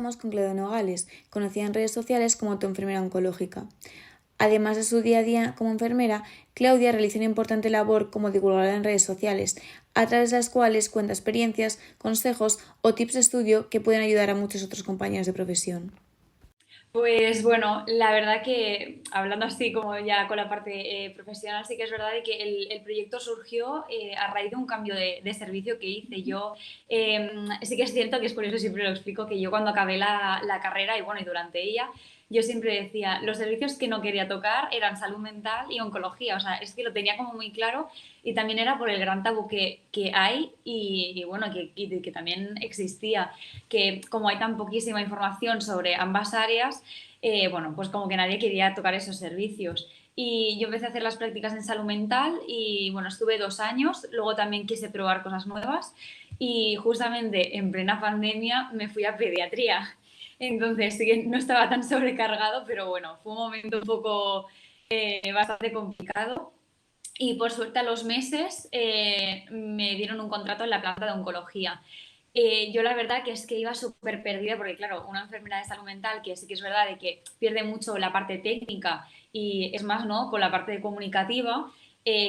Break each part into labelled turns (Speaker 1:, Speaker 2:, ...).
Speaker 1: conectamos con Claudia Nogales, conocida en redes sociales como tu enfermera oncológica. Además de su día a día como enfermera, Claudia realiza una importante labor como divulgadora en redes sociales, a través de las cuales cuenta experiencias, consejos o tips de estudio que pueden ayudar a muchos otros compañeros de profesión.
Speaker 2: Pues bueno, la verdad que hablando así como ya con la parte profesional, sí que es verdad de que el proyecto surgió a raíz de un cambio de servicio que hice. Yo sí que es cierto que es por eso siempre lo explico, que yo cuando acabé la carrera y bueno, y durante ella, yo siempre decía, los servicios que no quería tocar eran salud mental y oncología. O sea, es que lo tenía como muy claro y también era por el gran tabú que hay y bueno, que también existía, que como hay tan poquísima información sobre ambas áreas, bueno, pues como que nadie quería tocar esos servicios. Y yo empecé a hacer las prácticas en salud mental y bueno, estuve 2 años, luego también quise probar cosas nuevas y justamente en plena pandemia me fui a pediatría. Entonces sí que no estaba tan sobrecargado, pero bueno, fue un momento un poco bastante complicado y por suerte a los meses me dieron un contrato en la planta de oncología. Yo la verdad que es que iba súper perdida porque claro, una enfermera de salud mental que sí que es verdad de que pierde mucho la parte técnica y es más, ¿no? Con la parte comunicativa,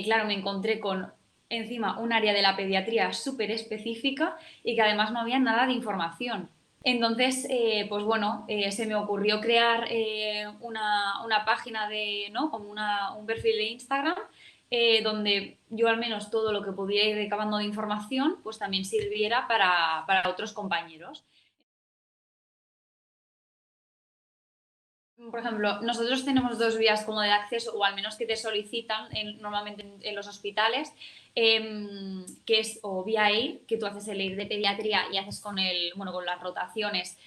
Speaker 2: claro, me encontré con encima un área de la pediatría súper específica y que además no había nada de información. Entonces, pues bueno, se me ocurrió crear una página de, ¿no? Como un perfil de Instagram donde yo al menos todo lo que pudiera ir recabando de información, pues también sirviera para otros compañeros. Por ejemplo, nosotros tenemos dos vías como de acceso, o al menos que te solicitan normalmente en los hospitales, que es o vía EIR, que tú haces el EIR de pediatría y haces bueno, con las rotaciones,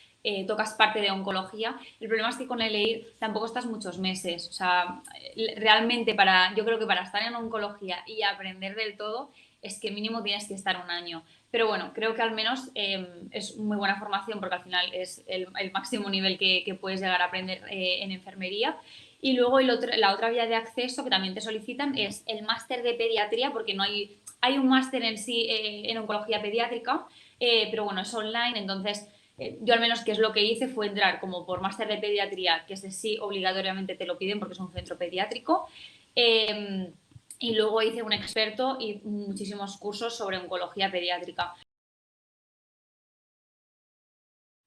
Speaker 2: tocas parte de oncología. El problema es que con el EIR tampoco estás muchos meses. O sea, realmente yo creo que para estar en oncología y aprender del todo, es que mínimo tienes que estar un año. Pero bueno, creo que al menos es muy buena formación porque al final es el máximo nivel que puedes llegar a aprender en enfermería. Y luego la otra vía de acceso que también te solicitan es el máster de pediatría, porque no hay un máster en sí en oncología pediátrica, pero bueno, es online, entonces yo al menos que es lo que hice fue entrar como por máster de pediatría, que ese sí obligatoriamente te lo piden porque es un centro pediátrico. Eh, y luego hice un experto y muchísimos cursos sobre oncología pediátrica.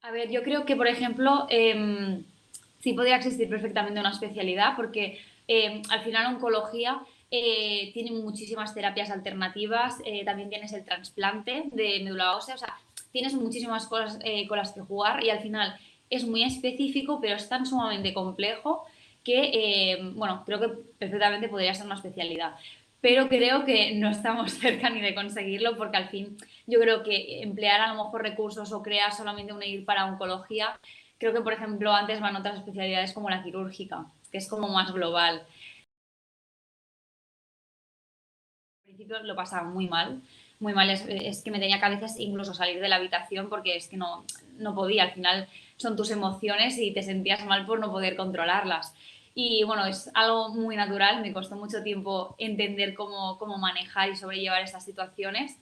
Speaker 2: A ver, yo creo que, por ejemplo, sí podría existir perfectamente una especialidad porque al final oncología tiene muchísimas terapias alternativas, también tienes el trasplante de médula ósea, o sea, tienes muchísimas cosas con las que jugar y al final es muy específico, pero es tan sumamente complejo que, bueno, creo que perfectamente podría ser una especialidad. Pero creo que no estamos cerca ni de conseguirlo porque al fin yo creo que emplear a lo mejor recursos o crear solamente una IR para oncología, creo que por ejemplo antes van otras especialidades como la quirúrgica, que es como más global. Al principio lo pasaba muy mal, es que me tenía que a veces incluso salir de la habitación porque es que no podía, al final son tus emociones y te sentías mal por no poder controlarlas. Y bueno, es algo muy natural, me costó mucho tiempo entender cómo manejar y sobrellevar estas situaciones.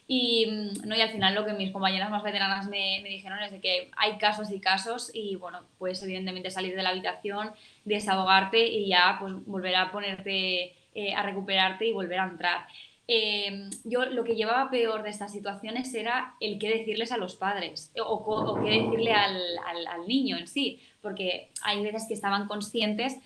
Speaker 2: No, y al final lo que mis compañeras más veteranas me dijeron es de que hay casos y casos y bueno, puedes evidentemente salir de la habitación, desahogarte y ya pues volver a ponerte, a recuperarte y volver a entrar. Yo lo que llevaba peor de estas situaciones era el qué decirles a los padres o qué decirle al niño en sí, porque hay veces que estaban conscientes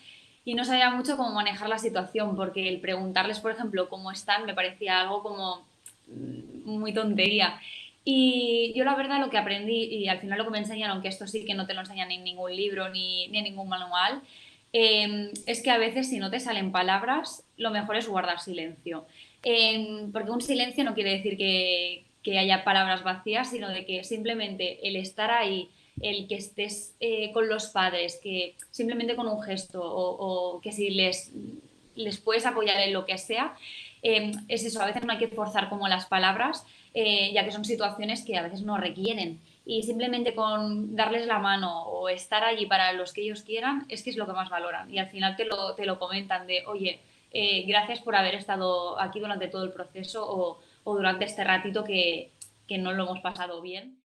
Speaker 2: y no sabía mucho cómo manejar la situación, porque el preguntarles, por ejemplo, cómo están me parecía algo como muy tontería. Y yo la verdad lo que aprendí, y al final lo que me enseñaron, que esto sí que no te lo enseñan en ningún libro ni en ningún manual, es que a veces si no te salen palabras, lo mejor es guardar silencio. Porque un silencio no quiere decir que haya palabras vacías, sino de que simplemente el estar ahí, el que estés con los padres, que simplemente con un gesto o que si les puedes apoyar en lo que sea, es eso, a veces no hay que forzar como las palabras, ya que son situaciones que a veces no requieren. Y simplemente con darles la mano o estar allí para los que ellos quieran, es que es lo que más valoran. Y al final te lo comentan de, oye, gracias por haber estado aquí durante todo el proceso o durante este ratito que no lo hemos pasado bien.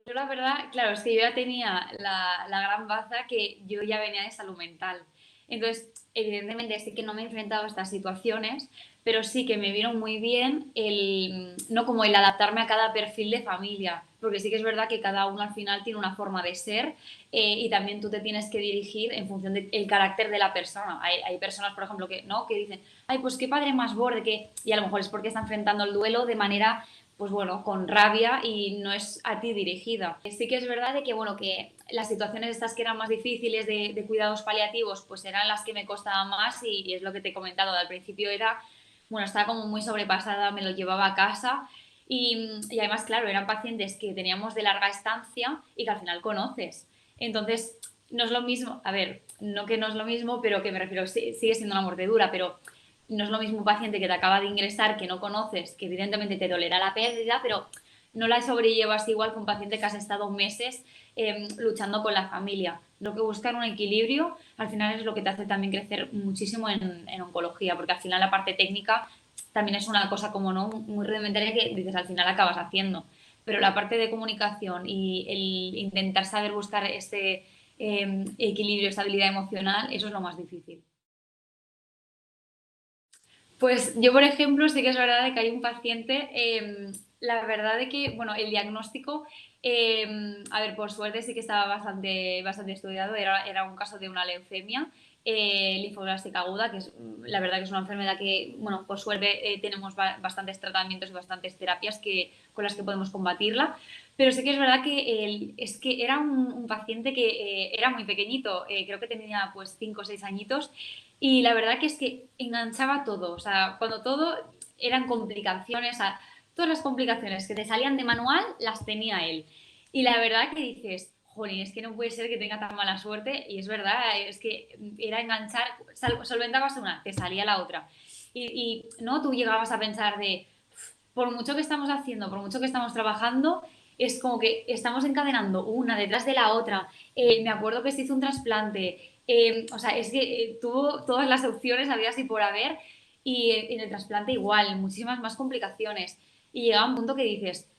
Speaker 2: Yo la verdad, claro, es que yo ya tenía la gran baza que yo ya venía de salud mental. Entonces, evidentemente sí que no me he enfrentado a estas situaciones, pero sí que me vino muy bien el, no como el adaptarme a cada perfil de familia, porque sí que es verdad que cada uno al final tiene una forma de ser y también tú te tienes que dirigir en función del carácter de la persona. Hay personas, por ejemplo, que, ¿no? que dicen, ay, pues qué padre más borde, que... y a lo mejor es porque está enfrentando el duelo de manera pues bueno, con rabia y no es a ti dirigida. Sí que es verdad de que, bueno, que las situaciones estas que eran más difíciles de cuidados paliativos, pues eran las que me costaban más y es lo que te he comentado. Al principio era, bueno, estaba como muy sobrepasada, me lo llevaba a casa y además, claro, eran pacientes que teníamos de larga estancia y que al final conoces. Entonces, no es lo mismo, a ver, no que no es lo mismo, pero que me refiero, sigue siendo una mordedura, pero no es lo mismo un paciente que te acaba de ingresar, que no conoces, que evidentemente te dolerá la pérdida, pero no la sobrellevas igual que un paciente que has estado meses luchando con la familia. Lo que buscar un equilibrio al final es lo que te hace también crecer muchísimo en oncología, porque al final la parte técnica también es una cosa como no muy rudimentaria que dices al final acabas haciendo. Pero la parte de comunicación y el intentar saber buscar este equilibrio, estabilidad emocional, eso es lo más difícil. Pues yo, por ejemplo, sí que es verdad de que hay un paciente, la verdad de que, bueno, el diagnóstico, a ver, por suerte sí que estaba bastante estudiado, era un caso de una leucemia linfoblástica aguda, que es la verdad que es una enfermedad que, bueno, por suerte tenemos bastantes tratamientos y bastantes terapias con las que podemos combatirla, pero sí que es verdad que es que era un paciente que era muy pequeñito, creo que tenía pues 5 o 6 añitos, y la verdad que es que enganchaba todo, o sea, cuando todo eran complicaciones, o sea, todas las complicaciones que te salían de manual las tenía él. Y la verdad que dices, jolín, es que no puede ser que tenga tan mala suerte, y es verdad, es que era enganchar, solventabas una, te salía la otra. No, tú llegabas a pensar de, por mucho que estamos haciendo, por mucho que estamos trabajando, es como que estamos encadenando una detrás de la otra. Me acuerdo que se hizo un trasplante, o sea, es que tuvo todas las opciones habidas y por haber, y en el trasplante igual, muchísimas más complicaciones. Y llega un punto que dices,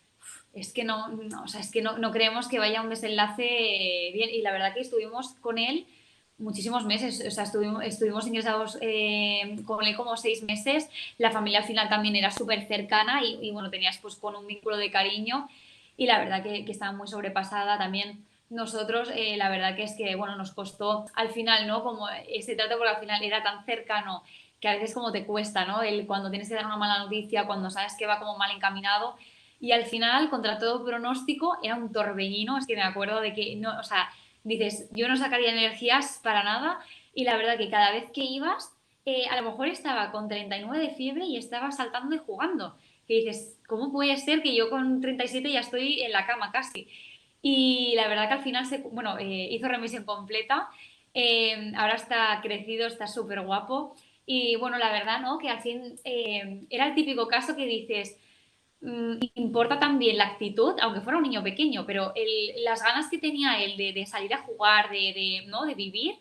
Speaker 2: es que o sea, es que no creemos que vaya un desenlace bien. Y la verdad que estuvimos con él muchísimos meses, o sea, estuvimos ingresados con él como 6 meses, la familia al final también era súper cercana bueno, tenías pues con un vínculo de cariño y la verdad que estaba muy sobrepasada también. Nosotros, la verdad que es que, bueno, nos costó al final, ¿no? Como ese trato, porque al final era tan cercano que a veces como te cuesta, ¿no? Cuando tienes que dar una mala noticia, cuando sabes que va como mal encaminado y al final, contra todo pronóstico, era un torbellino, es que me acuerdo de que, no, o sea, dices, yo no sacaría energías para nada y la verdad que cada vez que ibas, a lo mejor estaba con 39 de fiebre y estaba saltando y jugando. Que dices, ¿cómo puede ser que yo con 37 ya estoy en la cama casi? Y la verdad que al final, bueno, hizo remisión completa, ahora está crecido, está súper guapo y bueno, la verdad, ¿no? Que al fin era el típico caso que dices, importa también la actitud, aunque fuera un niño pequeño, pero las ganas que tenía él de salir a jugar, ¿no? de vivir,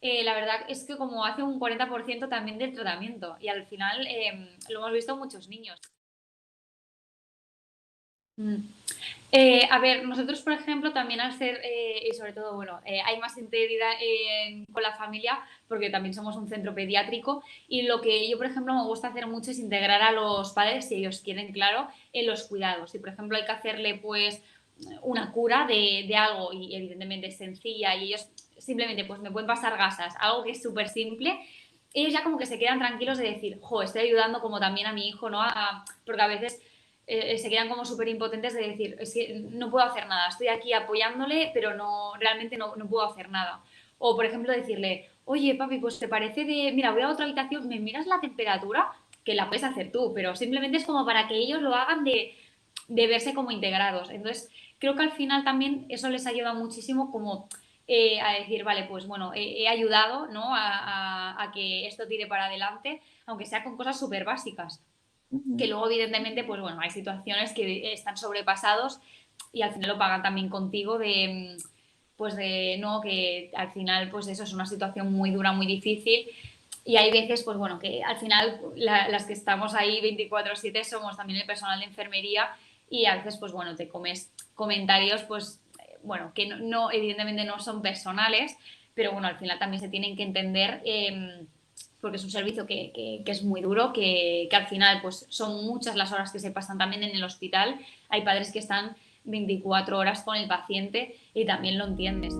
Speaker 2: la verdad es que como hace un 40% también del tratamiento y al final lo hemos visto en muchos niños. Mm. A ver, nosotros, por ejemplo, también al ser, y sobre todo, bueno, hay más integridad con la familia porque también somos un centro pediátrico y lo que yo, por ejemplo, me gusta hacer mucho es integrar a los padres, si ellos quieren, claro, en los cuidados. Si, por ejemplo, hay que hacerle, pues, una cura de algo y evidentemente es sencilla y ellos simplemente, pues, me pueden pasar gasas, algo que es súper simple, ellos ya como que se quedan tranquilos de decir, jo, estoy ayudando como también a mi hijo, ¿no? Porque a veces se quedan como súper impotentes de decir, es que no puedo hacer nada, estoy aquí apoyándole, pero no, realmente no puedo hacer nada. O, por ejemplo, decirle, oye, papi, pues te parece de, mira, voy a otra habitación, ¿me miras la temperatura? Que la puedes hacer tú, pero simplemente es como para que ellos lo hagan de verse como integrados. Entonces, creo que al final también eso les ayuda muchísimo como a decir, vale, pues bueno, he ayudado ¿no? a que esto tire para adelante, aunque sea con cosas súper básicas que
Speaker 1: Ujú.
Speaker 2: luego evidentemente pues bueno, hay situaciones que están sobrepasados y al final lo pagan también contigo de pues de no, que al final pues eso es una situación muy dura, muy difícil y hay veces pues bueno, que al final las que estamos ahí 24/7 somos también el personal de enfermería y a veces, pues bueno, te comes comentarios, pues bueno, que evidentemente no son personales, pero bueno, al final también se tienen que entender porque es un servicio que es muy duro, que al final pues son muchas las horas que se pasan también en el hospital. Hay padres que están 24 horas con el paciente y también lo entiendes.